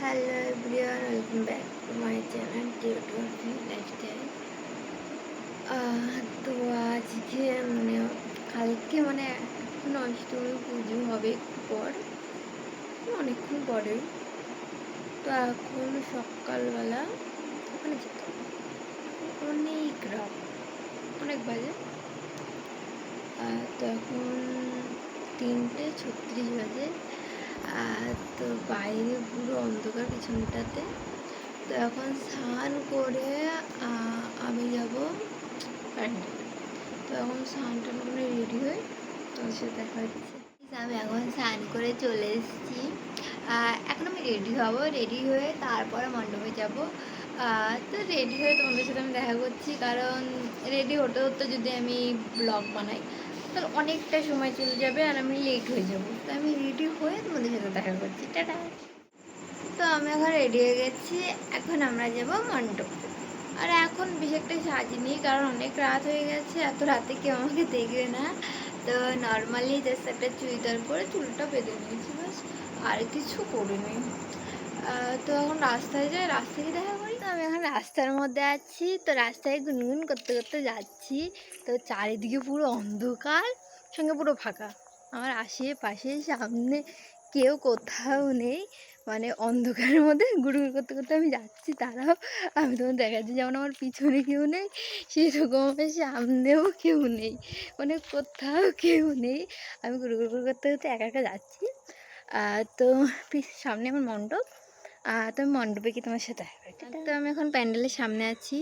Hello everyone, welcome back to my channel tutorial lifestyle. তো আজকে কালকে এখন অষ্টমী পুজো হবে একটু পর, অনেকক্ষণ পরে। তো এখন সকালবেলা ওখানে যেতে হবে, অনেক রাত, অনেক বাজে। তো এখন 3:36 বাজে। তো বাইরে পুরো অন্ধকার পিছনটাতে। তো এখন স্নান করে আমি যাব প্যান্ডেলে। তো এখন স্নান টান করে রেডি হয়ে তোমার সাথে দেখা হচ্ছে। আমি এখন স্নান করে চলে এসেছি। এখন আমি রেডি হব, রেডি হয়ে তারপরে মণ্ডপে যাব। তো রেডি হয়ে তোমাদের সাথে আমি দেখা করছি, কারণ রেডি হতে হতে যদি আমি ব্লগ বানাই তাহলে অনেকটা সময় চলে যাবে আর আমি লেট হয়ে যাব। তো আমি রেডি হয়ে তোমাদের সাথে দেখা করছি। টাটা। তো আমি এখন রেডি হয়ে গেছি, এখন আমরা যাব মণ্ডপে। আর এখন বেশি একটা সাজিনি, কারণ অনেক রাত হয়ে গেছে, এত রাতে কেউ আমাকে দেখবে না। তো নর্মালি জাস্ট একটা চুড়িদার পরে চুলটা বেঁধে নিয়েছি, বাস, আর কিছু করিনি। তো এখন রাস্তায় যাই, রাস্তায় দেখা করি। তো আমি এখন রাস্তার মধ্যে আছি, তো রাস্তায় গুনগুন করতে করতে যাচ্ছি। তো চারিদিকে পুরো অন্ধকার, সঙ্গে পুরো ফাঁকা। আমার আশেপাশে সামনে কেউ কোথাও নেই, অন্ধকারের মধ্যে গুড়গুড় করতে করতে আমি যাচ্ছি। তারাও, আমি তোমার দেখাচ্ছি, যেমন আমার পিছনে কেউ নেই সেরকম আমার সামনেও কেউ নেই, কোথাও কেউ নেই। আমি গুড়গুড় করতে করতে একা একা যাচ্ছি। তো সামনে আমার মণ্ডপ। তো আমি মণ্ডপে কি তোমার সাথে দেখা করি। তো আমি এখন প্যান্ডেলের সামনে আছি,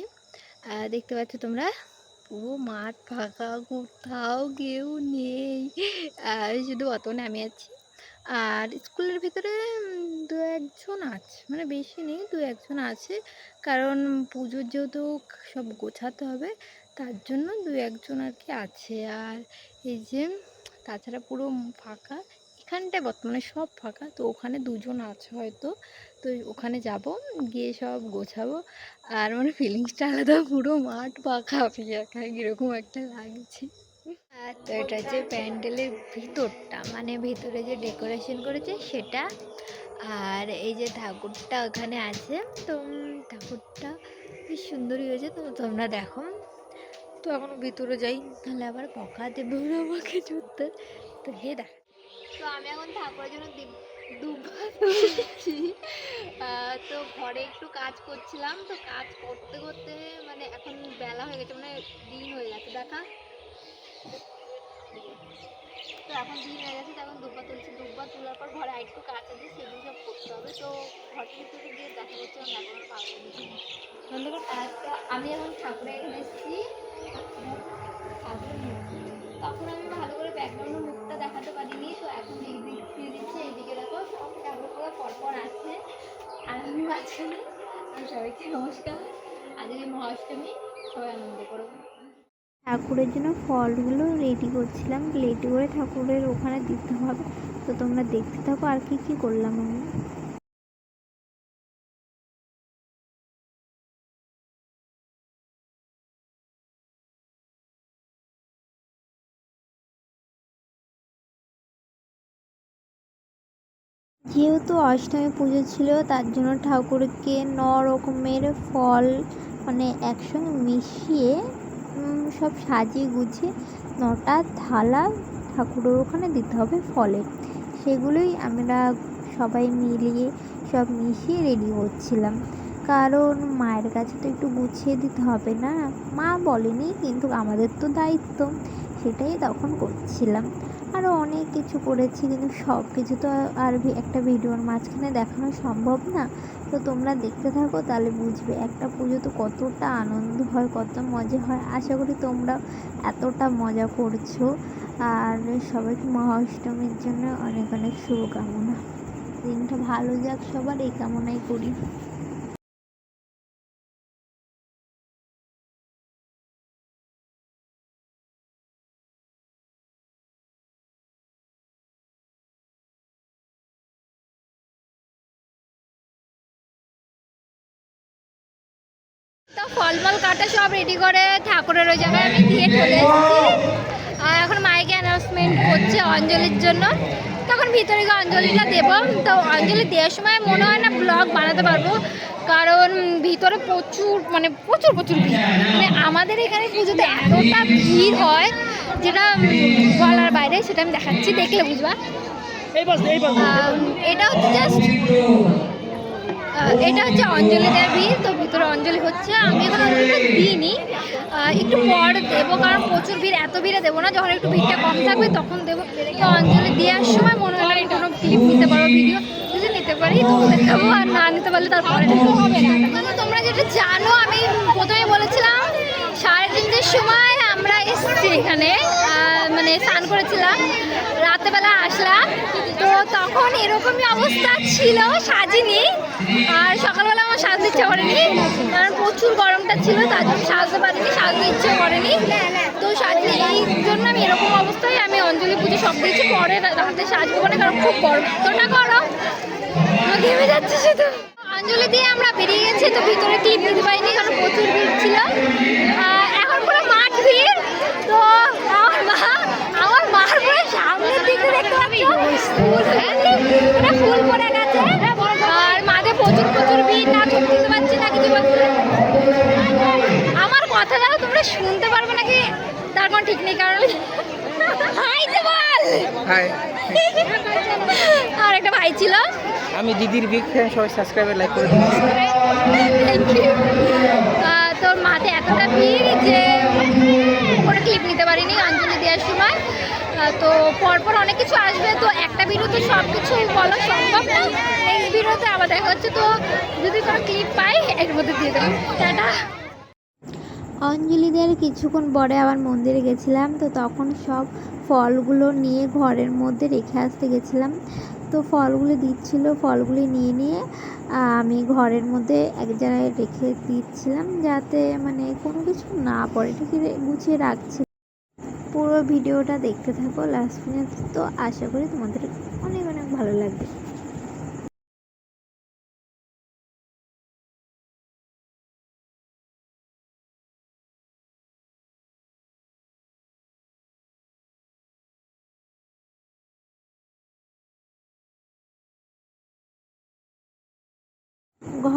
দেখতে পাচ্ছ তোমরা, পুরো মাঠ ফাঁকা, কোথাও কেউ নেই। শুধু বর্তমানে আমি আছি। আর স্কুলের ভিতরে দু একজন আছে, বেশি নেই, দু একজন আছে, কারণ পুজোর যেহেতু সব গোছাতে হবে তার জন্য দু একজন আর কি আছে। আর এই যে তাছাড়া পুরো ফাঁকা, এখানটায় বর্তমানে সব ফাঁকা। তো ওখানে দুজন আছে হয়তো, তো ওখানে যাব, গিয়ে সব গোছাবো। আর ফিলিংসটা আলাদা, পুরো মাঠ ফাঁকা, ফাঁকা কীরকম একটা লাগছে। তো এটা হচ্ছে প্যান্ডেলের ভিতরটা, ভিতরে যে ডেকোরেশন করেছে সেটা। আর এই যে ঠাকুরটা ওখানে আছে, তো ঠাকুরটা বেশ সুন্দরই হয়েছে, তো তোমরা দেখো। তো এখন ভিতরে যাই, তাহলে আবার বকা দেবে ওরা আমাকে ধরতে। তো হে দেখ, তো আমি এখন ঠাকুরের জন্য দুব্বা তুলছি। তো ঘরে একটু কাজ করছিলাম, তো কাজ করতে করতে এখন বেলা হয়ে গেছে, দিন হয়ে গেছে দেখা। তো এখন দিন হয়ে গেছে, তো এখন দুব্বা তুলছি। দুব্বা তোলার পর ঘরে আরেকটু কাজ আছে, সেগুলো সব করতে হবে। তো ঘরের ভিতরে গিয়ে দেখা করছে এখন আমি এখন ঠাকুরের এখানে এসেছি। তখন আমি ভালো করে ব্যাকগ্রাউন্ডের মুখটা দেখাতে পারিনি, তো এখন এই দিক দিয়ে দিচ্ছি। এইদিকে দেখো সব ঠাকুরগুলো পরপর আছে, আর আমি মাঝখানে। আমি সবাইকে নমস্কার। আজকে মহাষ্টমী, সবাই আনন্দ করো। ঠাকুরের জন্য ফলগুলো রেডি করছিলাম, রেডি করে ঠাকুরের ওখানে দিতে হবে। তো তোমরা দেখতে থাকো আর কি কি করলাম আমি। যেহেতু অষ্টমী পুজো ছিল, তার জন্য ঠাকুরকে 9 রকমের ফল একসঙ্গে মিশিয়ে সব সাজিয়ে গুছিয়ে 9টা থালা ঠাকুরের ওখানে দিতে হবে ফলের। সেগুলোই আমরা সবাই মিলিয়ে সব মিশিয়ে রেডি হচ্ছিলাম, কারণ মায়ের কাছে তো একটু গুছিয়ে দিতে হবে না। মা বলেনি, কিন্তু আমাদের তো দায়িত্ব, সেটাই তখন করছিলাম। আরও অনেক কিছু করেছি, কিন্তু সব কিছু তো আর একটা ভিডিওর মাঝখানে দেখানো সম্ভব না। তো তোমরা দেখতে থাকো, তাহলে বুঝবে একটা পুজো তো কতটা আনন্দ হয়, কত মজা হয়। আশা করি তোমরা এতটা মজা করছো। আর সবাইকে মহাষ্টমীর জন্য অনেক অনেক শুভকামনা। দিনটা ভালো যাক সবার, এই কামনাই করি। তো ফলমল কাটা সব রেডি করে ঠাকুরের ওই জায়গায় আমি দিয়ে চলে এসেছি। আর এখন মাইকে অ্যানাউন্সমেন্ট করছে অঞ্জলির জন্য, তখন ভিতরে গিয়ে অঞ্জলিটা দেবো। তো অঞ্জলি দেওয়ার সময় মনে হয় না ব্লগ বানাতে পারবো, কারণ ভিতরে প্রচুর প্রচুর ভিড়। মানে আমাদের এখানে পুজোতে এতটা ভিড় হয় যেটা বলার বাইরে, সেটা আমি দেখাচ্ছি, দেখলে বুঝবা। এটা হচ্ছে জাস্ট এটা হচ্ছে অঞ্জলি দেওয়ার ভিড়। তো ভিতরে অঞ্জলি হচ্ছে, আমি এখন অঞ্জলিটা দিইনি, একটু পর দেবো, কারণ প্রচুর ভিড়, এত ভিড়ে দেবো না, যখন একটু ভিড়টা কম থাকবে তখন দেবো। তো অঞ্জলি দেওয়ার সময় মনে হয় কোনো ক্লিপ নিতে পারো, ভিডিও যদি নিতে পারি তো দেখাবো, আর না নিতে পারলে তারপরে হবে। তোমরা যেটা জানো, আমি প্রথমে বলেছিলাম 3:30-র সময় আমরা এসেছি এখানে, মানে স্নান করেছিলাম, রাতেবেলা আসলাম। তো তখন এরকমই অবস্থা ছিল, সাজিনি, আর সকালবেলা আমার সাজতে ইচ্ছা করেনি, কারণ প্রচুর গরমটা ছিল, তার জন্য সাজতে পারিনি, সাজতে ইচ্ছে করেনি। তো সাজিনি, এই জন্য আমি এরকম অবস্থায় আমি অঞ্জলি পুজো সব দিয়েছি, পরে রাতে সাজবো না, কারণ খুব গরম, এতটা গরম ঘেমে যাচ্ছে শুধু। অঞ্জলি দিয়ে আমরা বেরিয়ে গেছি, তো ভিতরে ক্লিপ নিতে পারিনি কারণ প্রচুর ভিড় ছিল। এখন পুরো মাঠ ভিড়। তো আমার মার পরে সামনের দিকে দেখতে পাচ্ছি ফুল পড়ে গেছে, আর মাঠে প্রচুর ভিড়, না ছবি তুলতে পারছি না, কিছু বলছি। আমার কথাটাও তোমরা শুনতে পারবে নাকি তার কোনো ঠিক নেই, কারণ আর একটা ভাই ছিল। আমি দিদির বিগ ফ্যান, সবাই সাবস্ক্রাইব লাইক করে দিন। Thank you. তোর মাঠে এতটা ভিড় যে কোনো ক্লিপ নিতে পারিনি অঞ্জলি দেওয়ার সময়। তো পরপর অনেক কিছু আসবে, তো একটা ভিডিওতে সব কিছু বলা সম্ভব না। নেক্সট ভিডিওতে আবার দেখা হচ্ছে, তো যদি কোনো ক্লিপ পাই এর মধ্যে দিয়ে দেবো। টাটা। অঞ্জলি দেওয়ার কিছুক্ষণ পরে আবার মন্দিরে গেছিলাম, তো তখন সব ফলগুলো নিয়ে ঘরের মধ্যে রেখে আসতে গেছিলাম। তো ফলগুলো দিচ্ছিল, ফলগুলি নিয়ে আমি ঘরের মধ্যে এক জায়গায় রেখে দিচ্ছিলাম, যাতে মানে কোনো কিছু না পড়ে, ঠিক গুছিয়ে রাখছি। পুরো ভিডিওটা দেখতে থাকো লাস্ট পর্যন্ত, তো আশা করি তোমাদের অনেক ভালো লাগবে।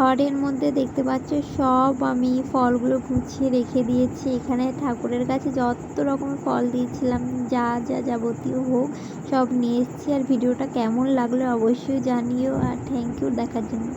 ঘরের মধ্যে দেখতে পাচ্ছ সব আমি ফলগুলো গুছিয়ে রেখে দিয়েছি। এখানে ঠাকুরের কাছে যত রকম ফল দিয়েছিলাম, যা যাবতীয় হোক সব নিয়ে এসেছি। আর ভিডিওটা কেমন লাগলো অবশ্যই জানিও, আর থ্যাংক ইউ দেখার জন্য।